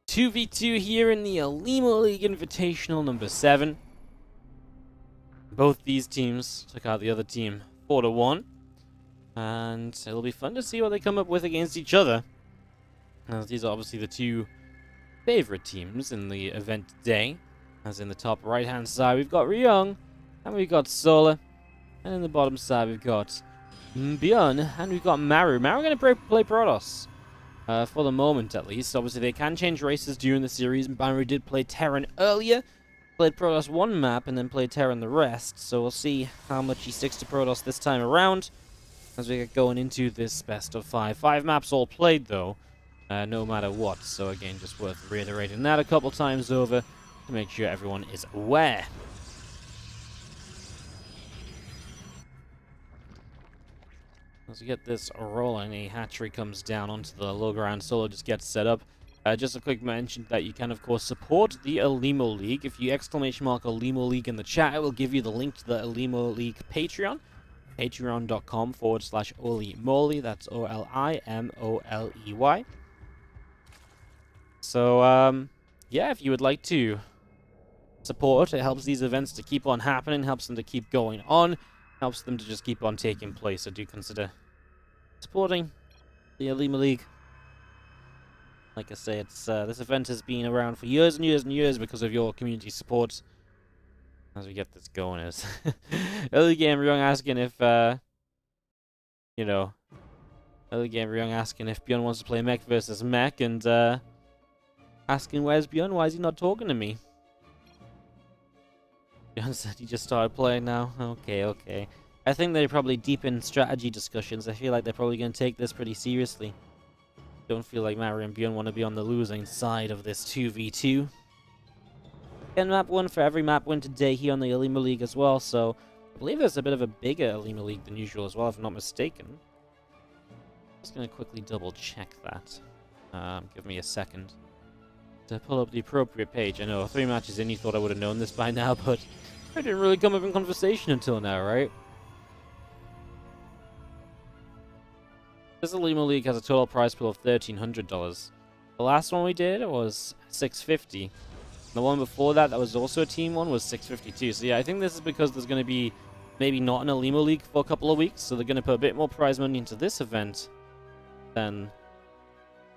2v2 here in the Olimoleague Invitational number 7. Both these teams took out the other team 4-1. And it'll be fun to see what they come up with against each other. As these are obviously the two favorite teams in the event today. As in the top right hand side we've got Ryung, and we've got Solar. And in the bottom side we've got ByuN, and we've got Maru. Maru going to play Protoss. For the moment, at least. Obviously, they can change races during the series. Maru did play Terran earlier. Played Protoss one map, and then played Terran the rest. So we'll see how much he sticks to Protoss this time around. As we get going into this best of 5. 5 maps all played, though. No matter what. So again, just worth reiterating that a couple times over. To make sure everyone is aware. As we get this rolling, a hatchery comes down onto the low ground. Solo just gets set up. Just a quick mention that you can, of course, support the Olimoleague. If you exclamation mark Olimoleague in the chat, it will give you the link to the Olimoleague Patreon. Patreon.com/Olimoleague. That's OLIMOLEY. So, yeah, if you would like to support, it helps these events to keep on happening, helps them to keep going on. Helps them to just keep on taking place. So do consider supporting the Olimoleague. Like I say, it's this event has been around for years and years and years because of your community support. As we get this going, is early game Ryung asking if early game Ryung asking if ByuN wants to play mech versus mech, and asking where's ByuN? Why is he not talking to me? ByuN said he just started playing now. Okay. I think they're probably deep in strategy discussions. I feel like they're probably going to take this pretty seriously. Don't feel like Maru and ByuN want to be on the losing side of this 2v2. And map win for every map win today here on the Olimoleague as well. So I believe there's a bit of a bigger Olimoleague than usual as well, if I'm not mistaken. Just going to quickly double check that. Give me a second to pull up the appropriate page. I know 3 matches in, you thought I would have known this by now, but I didn't really come up in conversation until now, right? This Olimoleague has a total prize pool of $1,300. The last one we did was $650. The one before that, that was also a team one, was $652. So yeah, I think this is because there's going to be maybe not an Olimoleague for a couple of weeks, so they're going to put a bit more prize money into this event than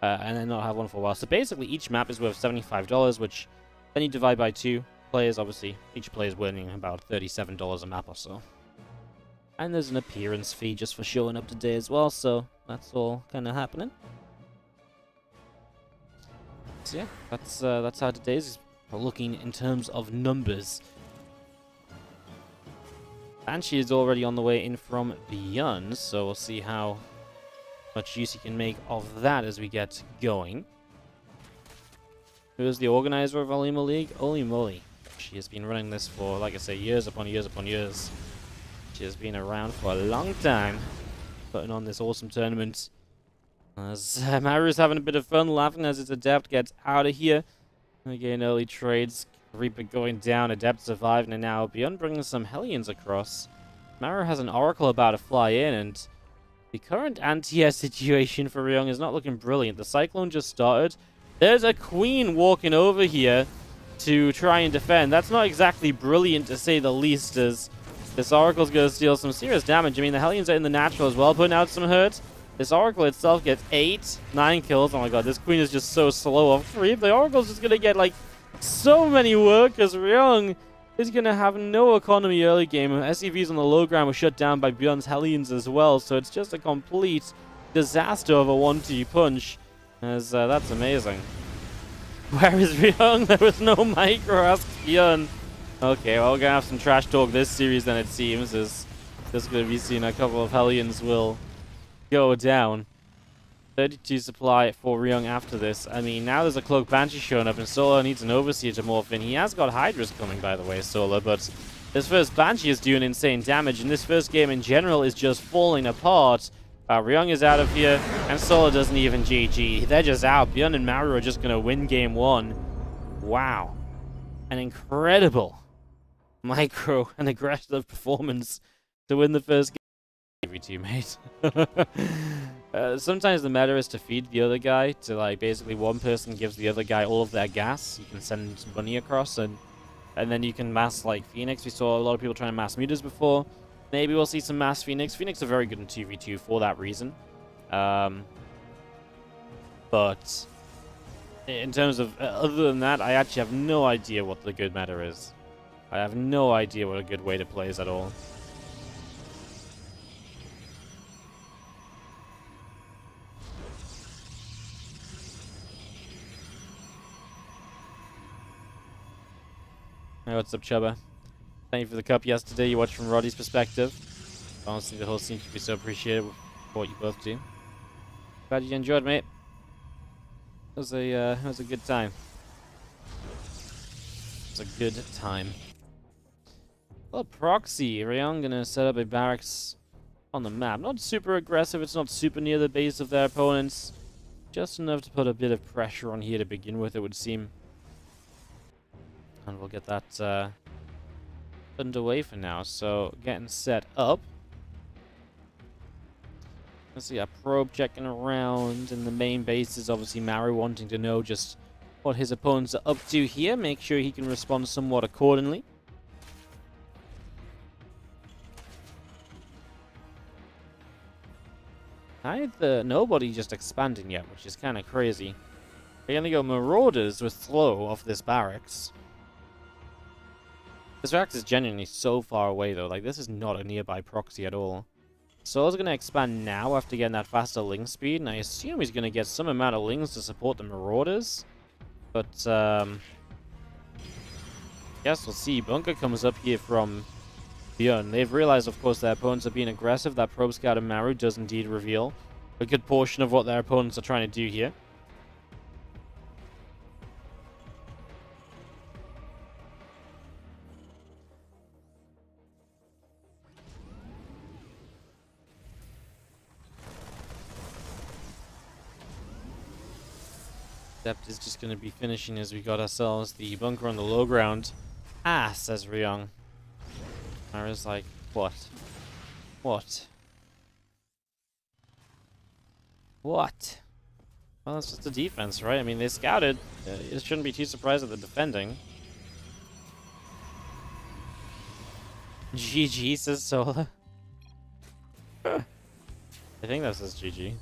and then not have one for a while. So basically, each map is worth $75, which then you divide by 2 players. Obviously, each player is winning about $37 a map or so. And there's an appearance fee just for showing up today as well, so that's all kind of happening. So yeah, that's how today's looking in terms of numbers. Banshee is already on the way in from ByuN, so we'll see how much use you can make of that as we get going. Who is the organizer of Olimoleague? Olimoleague. She has been running this for, like I say, years upon years upon years. She has been around for a long time, putting on this awesome tournament. As Maru is having a bit of fun, laughing as his Adept gets out of here. Again, early trades. Reaper going down, Adept surviving, and now ByuN bringing some Hellions across. Maru has an Oracle about to fly in, and the current anti-air situation for Ryung is not looking brilliant. The Cyclone just started. There's a Queen walking over here to try and defend. That's not exactly brilliant, to say the least, as this Oracle's going to deal some serious damage. I mean, the Hellions are in the natural as well, putting out some hurt. This Oracle itself gets 9 kills. Oh my god, this Queen is just so slow off creep. The Oracle's just going to get, like, so many workers. Ryung is going to have no economy early game. SCVs on the low ground were shut down by ByuN's Hellions as well, so it's just a complete disaster of a 1-2 punch. As that's amazing. Where is Ryung? There was no micro, ask ByuN. Okay, well, we're going to have some trash talk this series then, it seems, as there's going to be seen a couple of Hellions will go down. 32 supply for Ryung after this. I mean, now there's a Cloak Banshee showing up, and Solar needs an Overseer to morph in. He has got Hydras coming, by the way, Solar, but this first Banshee is doing insane damage, and this first game in general is just falling apart. Ryung is out of here, and Solar doesn't even GG. They're just out. ByuN and Maru are just going to win game 1. Wow. An incredible micro and aggressive performance to win the first game. Every teammate. Sometimes the meta is to feed the other guy, to like basically one person gives the other guy all of their gas. You can send money across, and then you can mass like Phoenix. We saw a lot of people trying to mass Mutas before. Maybe we'll see some mass Phoenix. Phoenix are very good in 2v2 for that reason. But in terms of other than that, I actually have no idea what the good meta is. I have no idea what a good way to play is at all. Hey, what's up, Chubba? Thank you for the cup yesterday. You watched from Roddy's perspective. Honestly, the whole scene should be so appreciated for what you both do. Glad you enjoyed, mate. It was a good time. It was a good time. Well, proxy. Ryung gonna set up a barracks on the map. Not super aggressive. It's not super near the base of their opponents. Just enough to put a bit of pressure on here to begin with, it would seem. And we'll get that underway for now. So, getting set up. Let's see, our probe checking around, and the main base is obviously Maru wanting to know just what his opponents are up to here. Make sure he can respond somewhat accordingly. Nobody just expanding yet, which is kind of crazy. We're gonna go Marauders with Slow off this barracks. This barracks is genuinely so far away, though. Like, this is not a nearby proxy at all. Solar's going to expand now after getting that faster ling speed, and I assume he's going to get some amount of lings to support the Marauders. But, guess we'll see. Bunker comes up here from ByuN. They've realized, of course, their opponents are being aggressive. That Probe Scout and Maru does indeed reveal a good portion of what their opponents are trying to do here. Dept is just going to be finishing as we got ourselves the bunker on the low ground. Ah, says Ryung. Mara's like, what? What? What? Well, it's just a defense, right? I mean, they scouted. It shouldn't be too surprised at the defending. GG, says Solar. I think that says GG.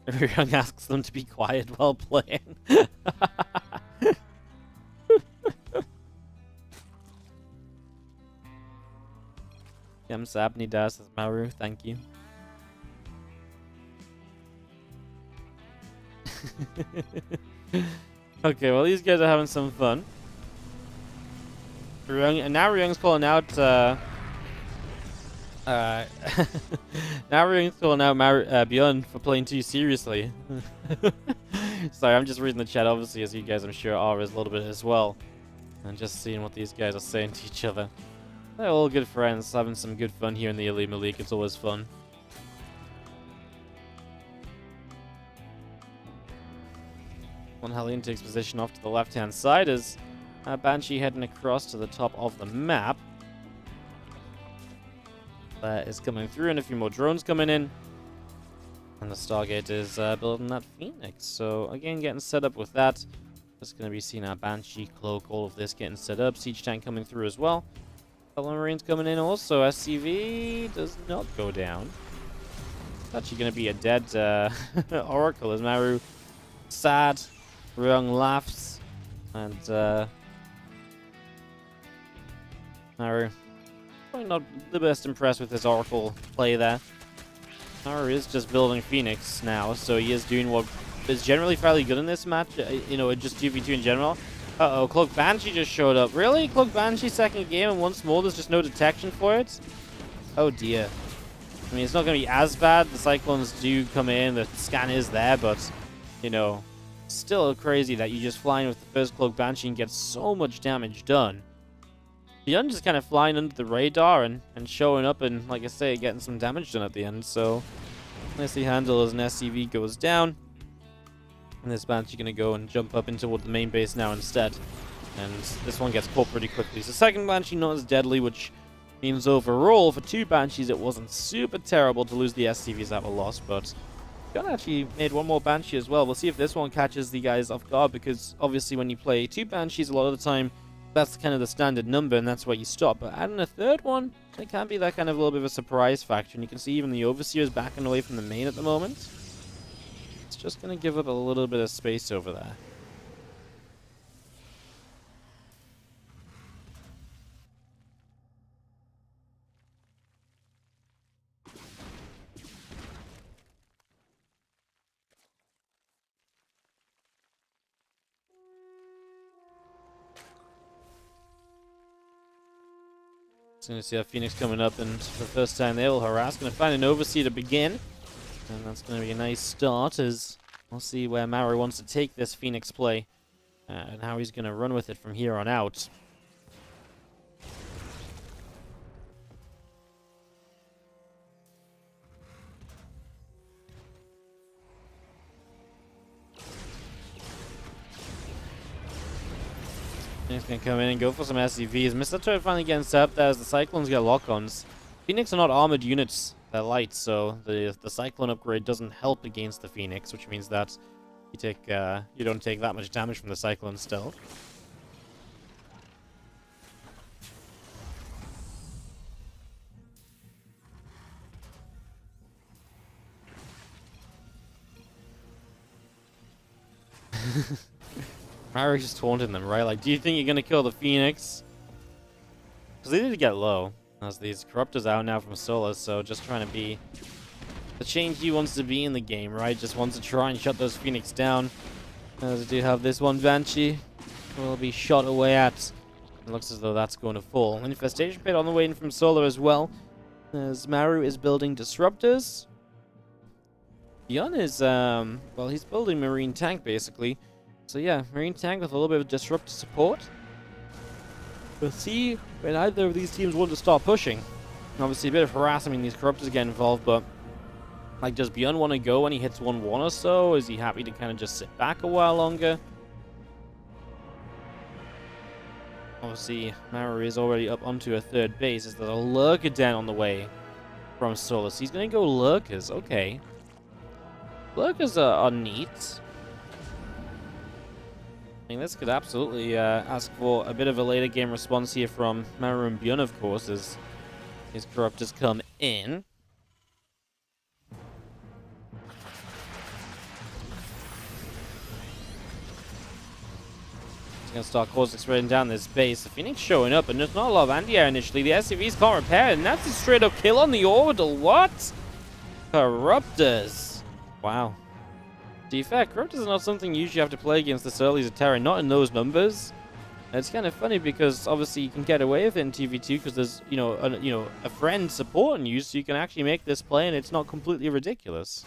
Ryung asks them to be quiet while playing. Yam Sabni Das says Maru, thank you. Okay, well, these guys are having some fun. Ryung, and now Ryung's calling out now Ryung's calling out ByuN for playing too seriously. Sorry, I'm just reading the chat, obviously, as you guys, I'm sure, are a little bit as well. And just seeing what these guys are saying to each other. They're all good friends, having some good fun here in the Olimoleague. It's always fun. One Hellion takes position off to the left-hand side as Banshee heading across to the top of the map. That is coming through, and a few more drones coming in. And the Stargate is building that Phoenix. So, again, getting set up with that. Just going to be seeing our Banshee cloak, all of this getting set up. Siege tank coming through as well. Fellow Marines coming in also. SCV does not go down. It's actually going to be a dead Oracle as Maru sad. Ryung laughs. And Maru probably not the best impressed with his Oracle play there. Maru is just building Phoenix now, so he is doing what is generally fairly good in this match, you know, just 2v2 in general. Uh-oh, Cloak Banshee just showed up. Really? Cloak Banshee second game, and once more there's just no detection for it? Oh dear. I mean, it's not going to be as bad. The Cyclones do come in, the scan is there, but, you know, still crazy that you just fly in with the first Cloak Banshee and get so much damage done. ByuN just kind of flying under the radar and showing up and, like I say, getting some damage done at the end. So, nicely handled as an SCV goes down. And this Banshee going to go and jump up into the main base now instead. And this one gets caught pretty quickly. So second Banshee not as deadly, which means overall for 2 Banshees it wasn't super terrible to lose the SCVs that were lost, but ByuN actually made one more Banshee as well. We'll see if this one catches the guys off guard, because obviously when you play 2 Banshees a lot of the time, that's kind of the standard number and that's where you stop. But adding a third one, it can be that kind of a little bit of a surprise factor. And you can see even the Overseer is backing away from the main at the moment. It's just going to give up a little bit of space over there. Going to see our Phoenix coming up, and for the first time they will harass. Going to find an Overseer to begin, and that's going to be a nice start, as we'll see where Maru wants to take this Phoenix play and how he's going to run with it from here on out. Phoenix can come in and go for some SCVs. Mr. Turret finally getting set up there as the Cyclones get lock-ons. Phoenix are not armored units, they're light, so the Cyclone upgrade doesn't help against the Phoenix, which means that you don't take that much damage from the Cyclone still. Maru just taunting them, right? Like, do you think you're gonna kill the Phoenix? Because they need to get low. As these Corruptors out now from Solar, so just trying to be the change he wants to be in the game, right? Just wants to try and shut those Phoenix down. As we do have this one Banshee will be shot away at. It looks as though that's going to fall. Infestation Pit on the way in from Solar as well. As Maru is building Disruptors. ByuN is, well, he's building Marine Tank, basically. So yeah, Marine Tank with a little bit of Disruptor support. We'll see when either of these teams want to start pushing. Obviously, a bit of harassment when these Corruptors get involved, but like, does ByuN want to go when he hits 1-1 or so? Is he happy to kind of just sit back a while longer? Obviously, Maru is already up onto a third base. Is there a Lurker Den on the way from Solar? So he's going to go Lurkers. Okay. Lurkers are neat. I mean, this could absolutely ask for a bit of a later game response here from Maru and ByuN, of course, as his Corruptors come in. He's going to start causing spreading down this base. The Phoenix showing up, and there's not a lot of anti-air initially. The SCVs can't repair it, and that's a straight-up kill on the Orbital. What? Corruptors. Wow. To be fair, Corruptors are not something you usually have to play against this early as a Terra, not in those numbers. And it's kind of funny because obviously you can get away with it in TV2 because there's, a friend supporting you, so you can actually make this play and it's not completely ridiculous.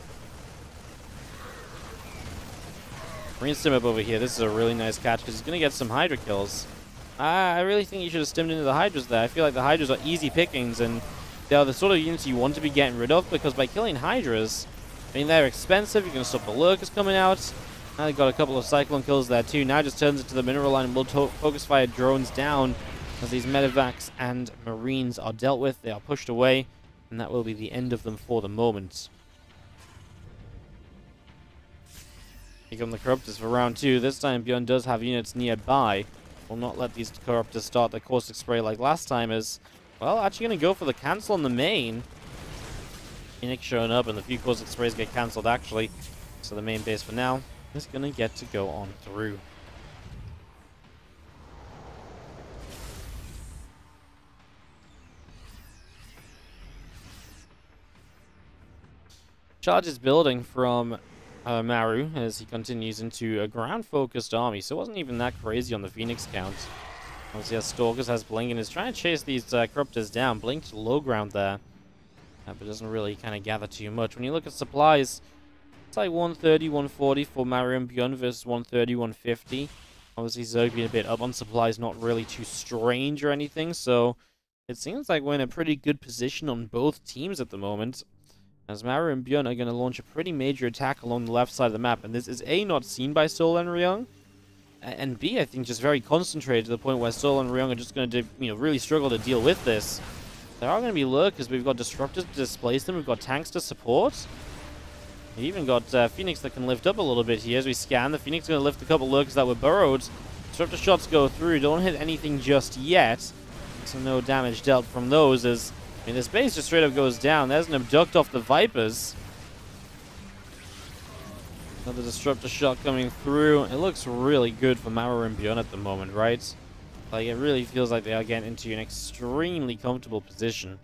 Marine Stim up over here. This is a really nice catch because he's going to get some Hydra kills. I really think you should have stimmed into the Hydras there. I feel like the Hydras are easy pickings and they are the sort of units you want to be getting rid of because by killing Hydras, I mean, they're expensive. You're going to stop the Lurkers coming out. Now they've got a couple of Cyclone kills there too. Now just turns it to the mineral line and will focus fire drones down as these medevacs and Marines are dealt with. They are pushed away, and that will be the end of them for the moment. Here come the Corruptors for round 2. This time ByuN does have units nearby. Will not let these Corruptors start their caustic spray like last time, as, well, actually going to go for the cancel on the main. Phoenix showing up, and the few caustic sprays get cancelled actually. So the main base for now is going to get to go on through. Charge is building from Maru as he continues into a ground-focused army, so it wasn't even that crazy on the Phoenix count. Obviously, has Stalkers, has Blink, and is trying to chase these Corruptors down. Blink to low ground there. But doesn't really kind of gather too much. When you look at supplies, it's like 130, 140 for Maru and ByuN versus 130, 150. Obviously, Zerg being a bit up on supplies, not really too strange or anything. So it seems like we're in a pretty good position on both teams at the moment. As Maru and ByuN are going to launch a pretty major attack along the left side of the map. And this is A, not seen by Solar and Ryung. and B, I think, just very concentrated to the point where Solar and Ryung are just going to, really struggle to deal with this. There are going to be lurkers. We've got disruptors to displace them. We've got tanks to support. We even got Phoenix that can lift up a little bit here as we scan. The Phoenix is going to lift a couple lurkers that were burrowed. Disruptor shots go through. Don't hit anything just yet. So no damage dealt from those as, this base just straight up goes down. There's an abduct off the Vipers. Another disruptor shot coming through. It looks really good for Maru and ByuN at the moment, right? Like, it really feels like they are getting into an extremely comfortable position.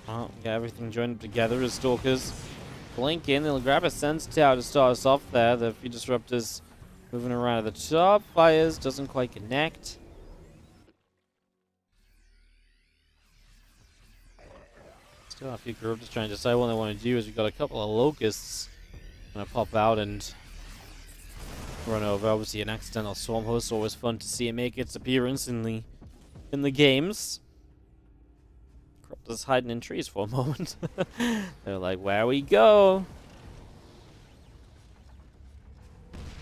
Oh, got everything joined up together as Stalkers blink in. They'll grab a Sense Tower to start us off there. The few Disruptors moving around at the top. Fires doesn't quite connect. Still have a few Corruptors trying to decide what they want to do as we've got a couple of Locusts going to pop out and run over. Obviously an accidental Swarm Host, always fun to see it make its appearance in the games. Just hiding in trees for a moment. They're like, where we go?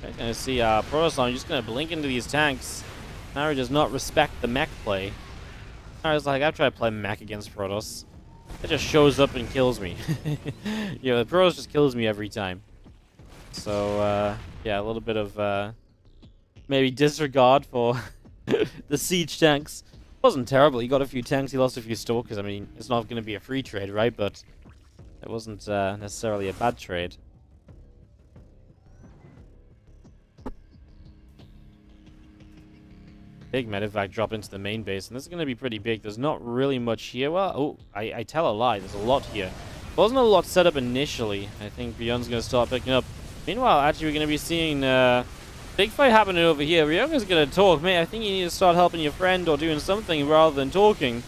I'm gonna see Protoss just gonna blink into these tanks. Maru does not respect the mech play. I was like, I've tried to play mech against Protoss. It just shows up and kills me. The Protoss just kills me every time. So yeah, a little bit of maybe disregard for the siege tanks. Wasn't terrible. He got a few tanks, he lost a few Stalkers. It's not going to be a free trade, right? But it wasn't necessarily a bad trade. Big medevac drop into the main base, and this is going to be pretty big. There's not really much here. Well, oh, I tell a lie. There's a lot here. Wasn't a lot set up initially. I think ByuN's going to start picking up. Meanwhile, actually, we're going to be seeing big fight happening over here. Ryung is going to talk. Mate, I think you need to start helping your friend or doing something rather than talking.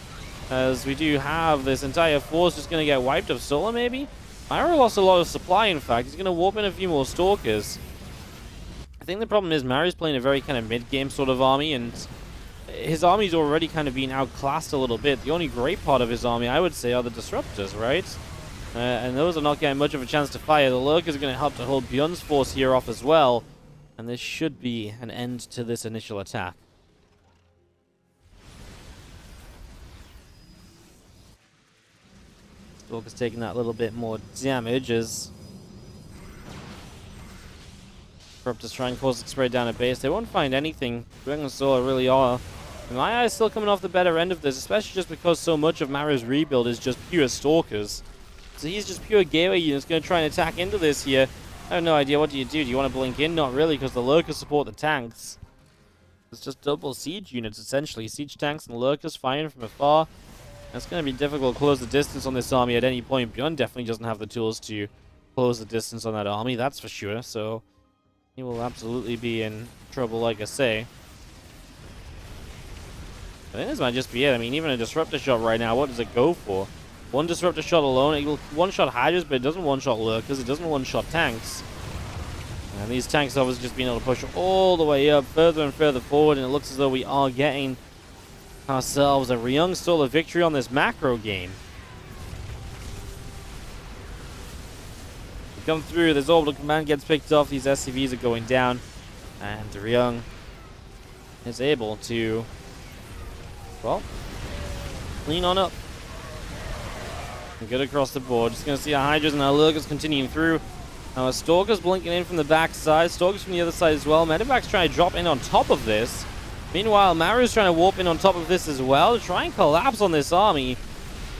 As we do have this entire force just going to get wiped up. Solar, maybe? Maru lost a lot of supply, in fact. He's going to warp in a few more Stalkers. I think the problem is Maru's playing a very kind of mid-game sort of army, and his army's already kind of being outclassed a little bit. The only great part of his army, I would say, are the Disruptors, right? And those are not getting much of a chance to fire. The Lurkers are going to help to hold ByuN's force here off as well. And this should be an end to this initial attack. Stalker's taking that little bit more damage as Corruptors try and cause it spread down a base. They won't find anything. Ryung and Solar really are, in my eyes, still coming off the better end of this, especially just because so much of Maru's rebuild is just pure Stalkers. So he's just pure gateway units going to try and attack into this here. I have no idea. What do? Do you want to blink in? Not really, because the Lurkers support the tanks. It's just double siege units, essentially. Siege tanks and Lurkers firing from afar. It's going to be difficult to close the distance on this army at any point. ByuN definitely doesn't have the tools to close the distance on that army, that's for sure. So he will absolutely be in trouble, like I say. I think this might just be it. Even a Disruptor shot right now, what does it go for? One Disruptor shot alone, it will one-shot Hydras, but it doesn't one-shot Lurkers, it doesn't one-shot tanks. And these tanks obviously just being able to push all the way up, further and further forward, and it looks as though we are getting ourselves a Ryung Solar victory on this macro game. We come through, this orbital command gets picked off, these SCVs are going down, and Ryung is able to, well, clean on up. Good across the board. Just going to see our Hydras and our Lurkers continuing through. Our Stalkers blinking in from the back side. Stalkers from the other side as well. Medevac's trying to drop in on top of this. Meanwhile, Maru's trying to warp in on top of this as well to try and collapse on this army.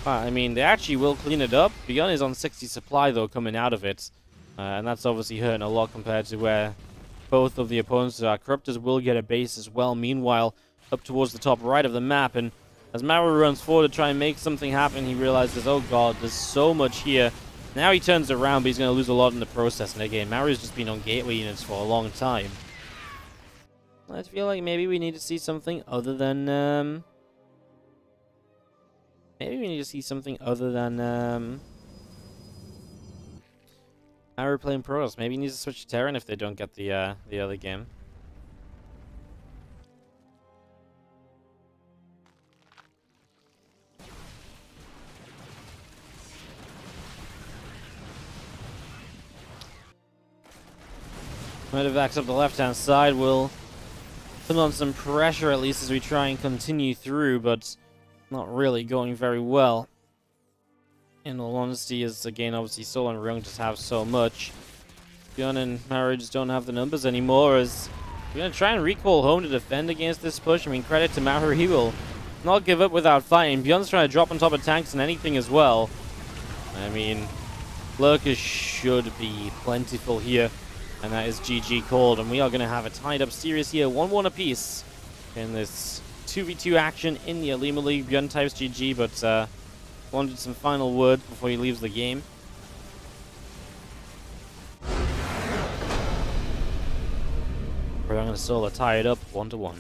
They actually will clean it up. ByuN is on 60 supply, though, coming out of it. And that's obviously hurting a lot compared to where both of the opponents are. Corruptors will get a base as well. Meanwhile, up towards the top right of the map. And as Maru runs forward to try and make something happen, he realizes, oh god, there's so much here. Now he turns around, but he's going to lose a lot in the process. And again, Maru's just been on gateway units for a long time. I feel like maybe we need to see something other than... Maru playing pros. Maybe he needs to switch to Terran if they don't get the other game. Medivac's up the left-hand side will put on some pressure at least as we try and continue through, but not really going very well. In all honesty, as again, obviously Solar and Ryung just have so much. ByuN and Maru just don't have the numbers anymore, as we're going to try and recall home to defend against this push. I mean, credit to Maru, he will not give up without fighting. ByuN's trying to drop on top of tanks and anything as well. I mean, lurkers should be plentiful here, and that is GG called, and we are going to have a tied up series here, 1-1 apiece in this 2v2 action in the Olimoleague. ByuN types GG, but wanted some final words before he leaves the game. We're going to Solar tie it up 1-1.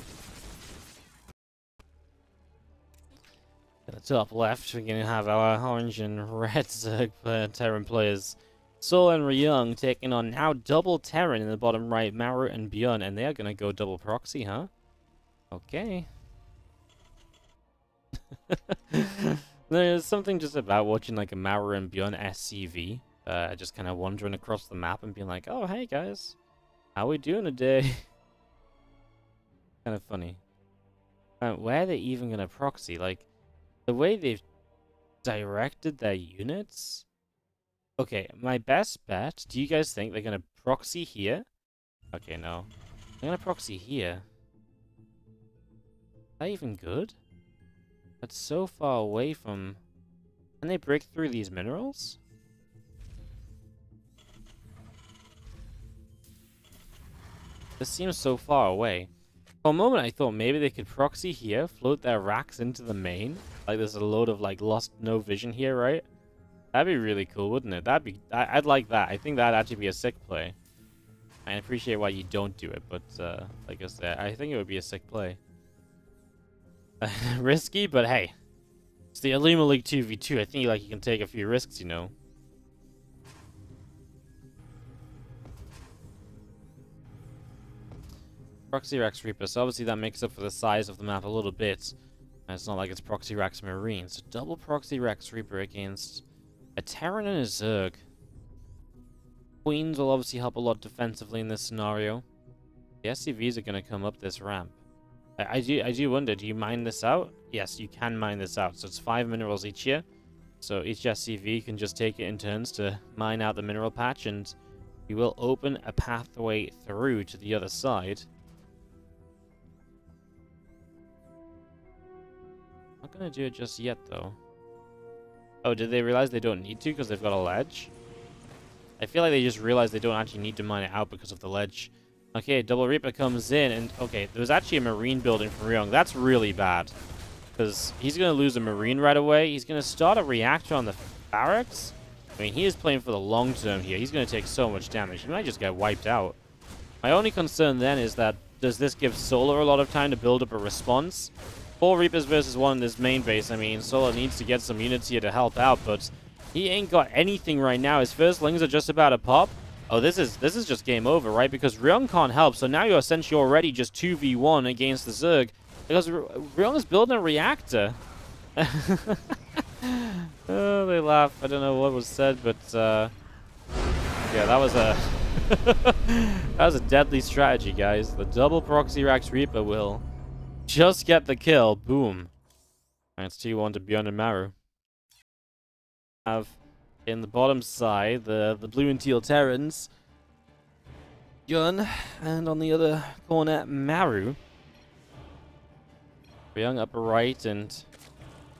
At the top left, we're going to have our orange and red Terran players. Solar and Ryung taking on now double Terran in the bottom right, Maru and ByuN, and they are going to go double proxy, huh? Okay. There's something just about watching like a Maru and ByuN SCV, just kind of wandering across the map and being like, oh, hey guys, how we doing today? Kind of funny. Where are they even going to proxy? Like, the way they've directed their units? Okay, my best bet, do you guys think they're going to proxy here? Okay, no. They're going to proxy here. Is that even good? That's so far away from... Can they break through these minerals? This seems so far away. For a moment I thought maybe they could proxy here, float their racks into the main. Like there's a load of like lost no vision here, right? That'd be really cool, wouldn't it? I'd like that. I think that'd actually be a sick play. I appreciate why you don't do it, but like I said, I think it would be a sick play. Risky, but hey, it's the Olimoleague 2v2. I think like you can take a few risks, you know. Proxy Rex Reaper, so obviously that makes up for the size of the map a little bit. And it's not like it's Proxy Rex Marine, so double Proxy Rex Reaper against a Terran and a Zerg. Queens will obviously help a lot defensively in this scenario. The SCVs are going to come up this ramp. I do wonder, do you mine this out? Yes, you can mine this out. So it's 5 minerals each here. So each SCV can just take it in turns to mine out the mineral patch, and you will open a pathway through to the other side. Not going to do it just yet, though. Oh, did they realize they don't need to because they've got a ledge? I feel like they just realized they don't actually need to mine it out because of the ledge. Okay, Double Reaper comes in, and okay, there's actually a Marine building from Ryung. That's really bad, because he's going to lose a Marine right away. He's going to start a reactor on the barracks. I mean, he is playing for the long term here. He's going to take so much damage. He might just get wiped out. My only concern then is that, does this give Solar a lot of time to build up a response? 4 Reapers versus 1 in this main base. I mean, Solar needs to get some units here to help out, but he ain't got anything right now. His firstlings are just about to pop. Oh, this is just game over, right? Because Ryung can't help, so now you're essentially already just 2v1 against the Zerg. Because Ryung is building a reactor. Oh, they laugh. I don't know what was said, but yeah, that was a that was a deadly strategy, guys. The double Proxy Rex Reaper will just get the kill. Boom. And it's 2-1 to ByuN and Maru. Have in the bottom side the blue and teal Terrans, ByuN, and on the other corner Maru. Ryung upper right and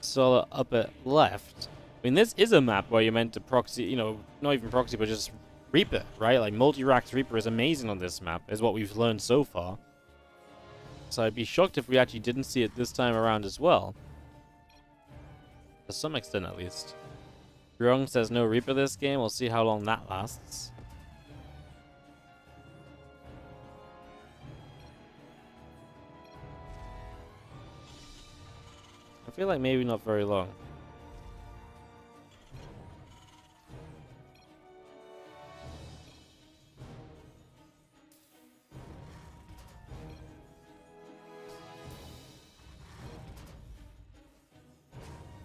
Solar upper left. I mean, this is a map where you're meant to proxy, you know, not even proxy, but just Reaper, right? Like, multi-racked Reaper is amazing on this map, is what we've learned so far. So I'd be shocked if we actually didn't see it this time around as well. To some extent, at least. Ryung says no Reaper this game. We'll see how long that lasts. I feel like maybe not very long.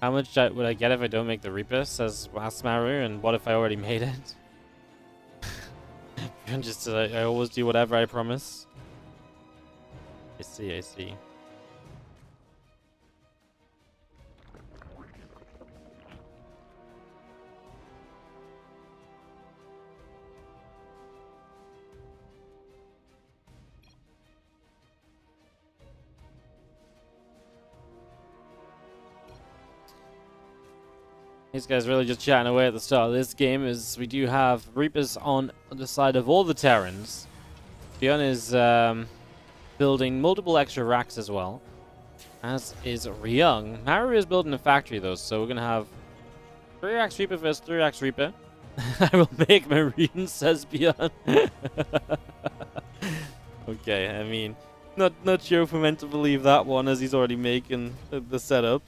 How much would I get if I don't make the Reaper, says Maru, and what if I already made it? Just I always do whatever I promise. I see, I see. These guys really just chatting away at the start of this game, as we do have Reapers on the side of all the Terrans. ByuN is building multiple extra racks as well, as is Ryung. Maru is building a factory though, so we're going to have 3 racks Reaper versus 3 racks Reaper. I will make Marine, says ByuN. Okay, I mean, not sure if we're meant to believe that one, as he's already making the setup.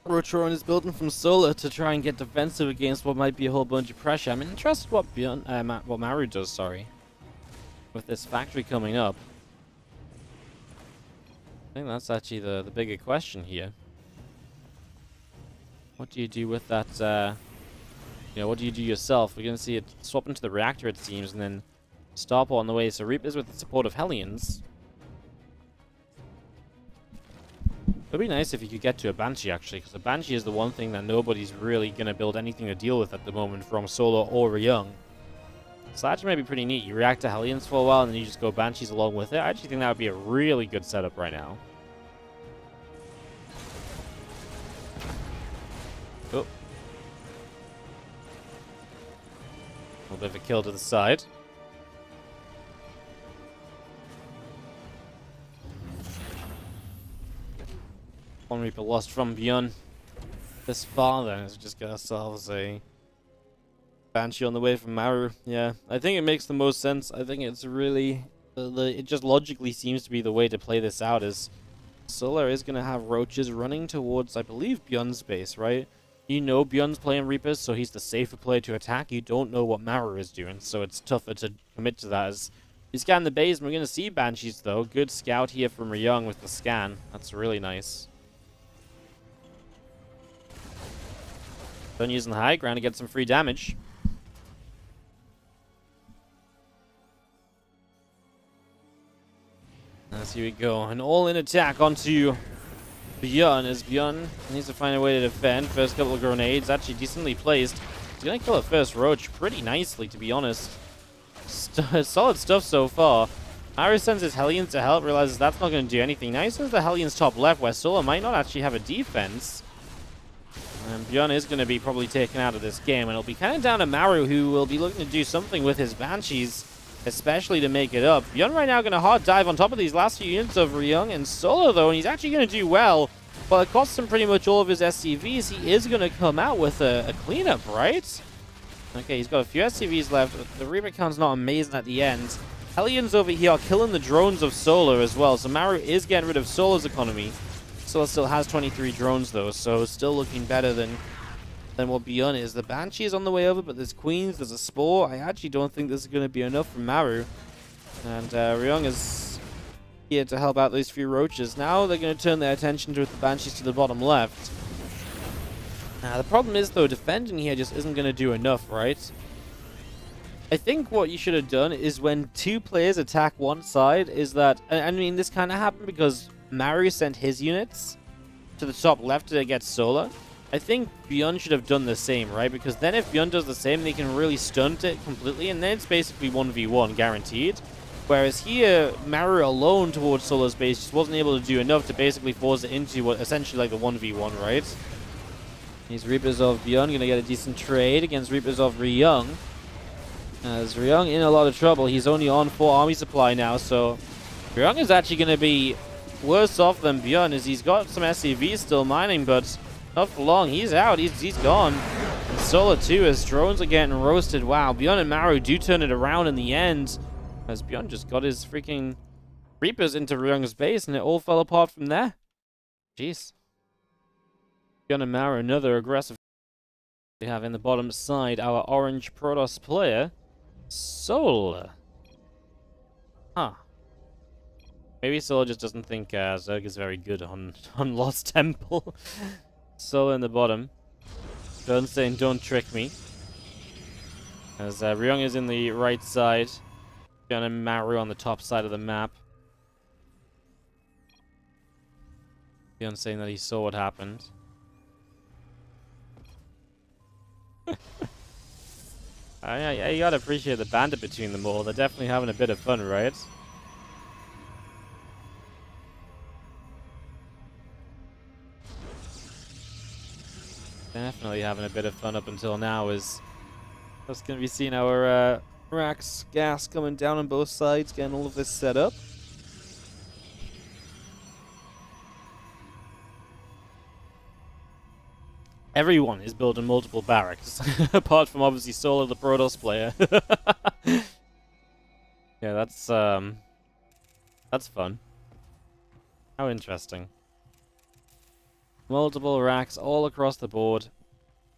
Rotoron is building from Solar to try and get defensive against what might be a whole bunch of pressure. I'm interested what what Maru does, sorry, with this factory coming up. I think that's actually the bigger question here. What do you do with that, you know, what do you do yourself? We're going to see it swap into the reactor, it seems, and then stop on the way. So Reapers with the support of Hellions. It would be nice if you could get to a Banshee, actually, because the Banshee is the one thing that nobody's really going to build anything to deal with at the moment from Solar or Ryung. So that actually might be pretty neat. You react to Hellions for a while, and then you just go Banshees along with it. I actually think that would be a really good setup right now. Oh. A little bit of a kill to the side. One Reaper lost from ByuN this far, then let's just get ourselves a Banshee on the way from Maru. Yeah, I think it makes the most sense. I think it's really it just logically seems to be the way to play this out. Is Solar is going to have Roaches running towards, I believe, ByuN's base, right? You know ByuN's playing Reapers, so he's the safer player to attack. You don't know what Maru is doing, so it's tougher to commit to that. As you scan the base, and we're going to see Banshees, though. Good scout here from Ryung with the scan. That's really nice. ByuN using the high ground to get some free damage. As here we go. An all-in attack onto ByuN, as ByuN needs to find a way to defend. First couple of grenades, actually decently placed. He's going to kill a first Roach pretty nicely, to be honest. Solid stuff so far. Maru sends his Hellions to help, realizes that's not going to do anything. Now he sends the Hellions top left, where Solar might not actually have a defense. And ByuN is going to be probably taken out of this game, and it'll be kind of down to Maru, who will be looking to do something with his Banshees, especially to make it up. ByuN right now going to hard dive on top of these last few units of Ryung and Solar, though, and he's actually going to do well. Well, it costs him pretty much all of his SCVs. He is going to come out with a cleanup, right? Okay, he's got a few SCVs left. The Reaper count's not amazing at the end. Hellions over here are killing the drones of Solar as well, so Maru is getting rid of Solar's economy. Solar still has 23 drones, though, so still looking better than what ByuN is. The Banshee is on the way over, but there's Queens, there's a Spore. I actually don't think this is going to be enough for Maru. And Ryung is here to help out those few Roaches. Now they're going to turn their attention to the Banshees to the bottom left. Now, the problem is, though, defending here just isn't going to do enough, right? I think what you should have done is when 2 players attack one side is that... I mean, this kind of happened because Maru sent his units to the top left to get Solar. I think ByuN should have done the same, right? Because then if ByuN does the same, they can really stunt it completely, and then it's basically 1v1 guaranteed. Whereas here, Maru alone towards Solar's base just wasn't able to do enough to basically force it into what essentially like a 1v1, right? These Reapers of ByuN going to get a decent trade against Reapers of Ryung. As Ryung in a lot of trouble. He's only on 4 army supply now, so Ryung is actually going to be worse off than ByuN, as he's got some SCVs still mining, but not for long. He's out. He's gone. And Solar too, as drones are getting roasted. Wow, ByuN and Maru do turn it around in the end, as ByuN just got his freaking Reapers into Ryung's base, and it all fell apart from there. Jeez. ByuN and Maru, another aggressive. We have in the bottom side our orange Protoss player. Solar. Huh. Maybe Solar just doesn't think Zerg is very good on Lost Temple. Solar in the bottom. ByuN saying, don't trick me. As Ryung is in the right side. ByuN and Maru on the top side of the map. ByuN saying that he saw what happened. You gotta appreciate the banter between them all. They're definitely having a bit of fun, right? Definitely having a bit of fun up until now. Is just gonna be seeing our Rax gas coming down on both sides, getting all of this set up. Everyone is building multiple barracks, apart from obviously Solar, the Protoss player. Yeah, that's fun. How interesting. Multiple racks all across the board.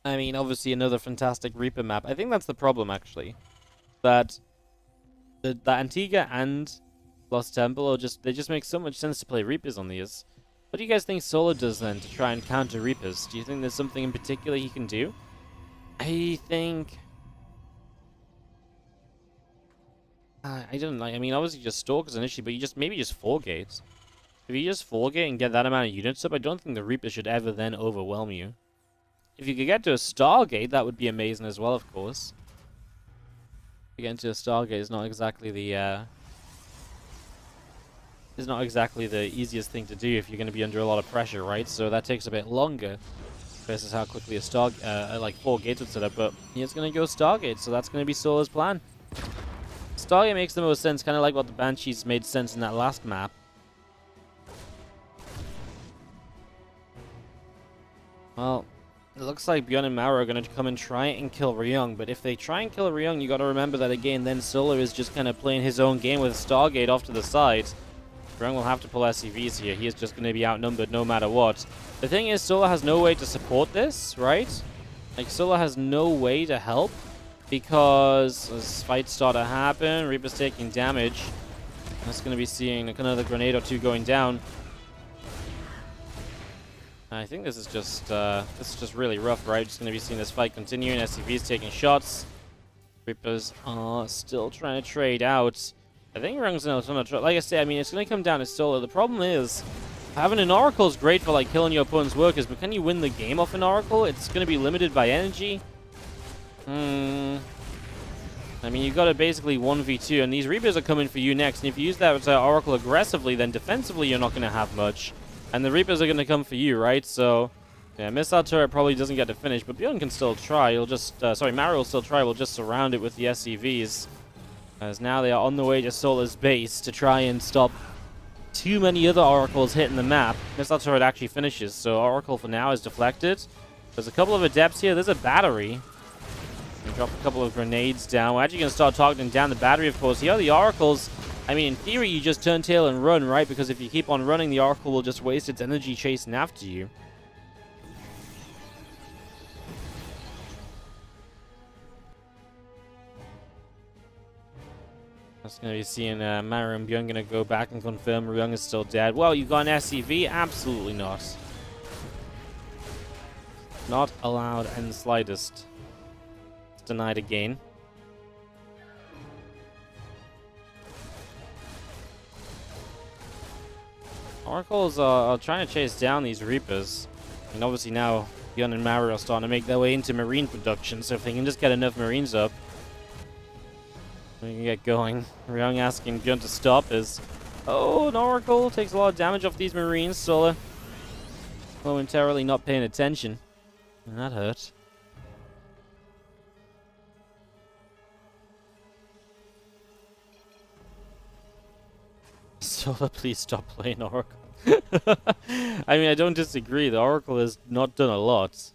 I mean, obviously another fantastic Reaper map. I think that's the problem, actually. That Antigua and Lost Temple are they just make so much sense to play Reapers on these. What do you guys think Solar does then to try and counter Reapers? Do you think there's something in particular he can do? I think... I don't know. I mean, obviously just Stalkers initially, but maybe just 4 gates. If you just 4 gate and get that amount of units up, I don't think the Reaper should ever then overwhelm you. If you could get to a Stargate, that would be amazing as well, of course. To get into a Stargate is not exactly the easiest thing to do if you're going to be under a lot of pressure, right? So that takes a bit longer versus how quickly a like 4 gates would set up. But it's going to go Stargate, so that's going to be Solar's plan. Stargate makes the most sense, kind of like what the Banshees made sense in that last map. Well, it looks like ByuN and Maru are going to come and try and kill Ryung, but if they try and kill Ryung, you got to remember that again, then Solar is just kind of playing his own game with Stargate off to the side. Ryung will have to pull SCVs here. He is just going to be outnumbered no matter what. The thing is, Solar has no way to support this, right? Like, Solar has no way to help because as fights start to happen, Reaper's taking damage. That's going to be seeing another grenade or 2 going down. I think this is just really rough, right? Just going to be seeing this fight continuing. SCV's taking shots. Reapers are still trying to trade out. I think Ryung's going to try. Like I say, I mean, it's going to come down to Solar. The problem is, having an Oracle is great for like killing your opponent's workers, but can you win the game off an Oracle? It's going to be limited by energy. I mean, you've got to basically 1v2, and these Reapers are coming for you next. And if you use that Oracle aggressively, then defensively you're not going to have much. And the Reapers are going to come for you, right? So, yeah, Missile Turret probably doesn't get to finish, but ByuN can still try. He'll just, Maru will still try. We'll just surround it with the SCVs. As now they are on the way to Solar's base to try and stop too many other Oracles hitting the map. Missile Turret actually finishes, so Oracle for now is deflected. There's a couple of Adepts here. There's a battery. Drop a couple of grenades down. We're actually going to start targeting down the battery, of course. Here, the Oracles... I mean, in theory, you just turn tail and run, right? Because if you keep on running, the Oracle will just waste its energy chasing after you. That's going to be seeing Maru and ByuN going to go back and confirm Ryung is still dead. Well, you got an SCV? Absolutely not. Not allowed in the slightest. It's denied again. Oracles are trying to chase down these Reapers. And obviously now, ByuN and Maru are starting to make their way into Marine production, so if they can just get enough Marines up, we can get going. Ryung asking ByuN to stop is... Oh, an Oracle takes a lot of damage off these Marines. Solar momentarily not paying attention. And that hurt. Solar, please stop playing Oracle. I mean, I don't disagree. The Oracle has not done a lot.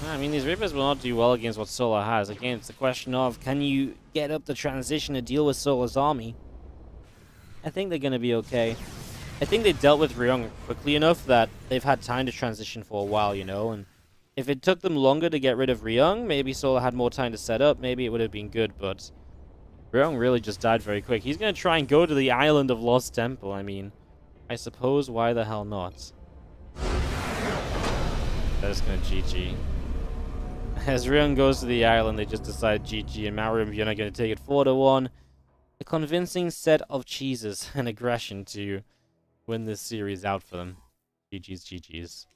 I mean, these Reapers will not do well against what Solar has. Again, it's a question of, can you get up the transition to deal with Solar's army? I think they're going to be okay. I think they dealt with Ryung quickly enough that they've had time to transition for a while, you know, and If it took them longer to get rid of Ryung, maybe Solar had more time to set up, maybe it would have been good, but Ryung really just died very quick. He's going to try and go to the island of Lost Temple. I mean, I suppose why the hell not? That is going to GG. As Ryung goes to the island, they just decide GG, and Maru and ByuN are going to take it 4-1. A convincing set of cheeses and aggression to win this series out for them. GG's.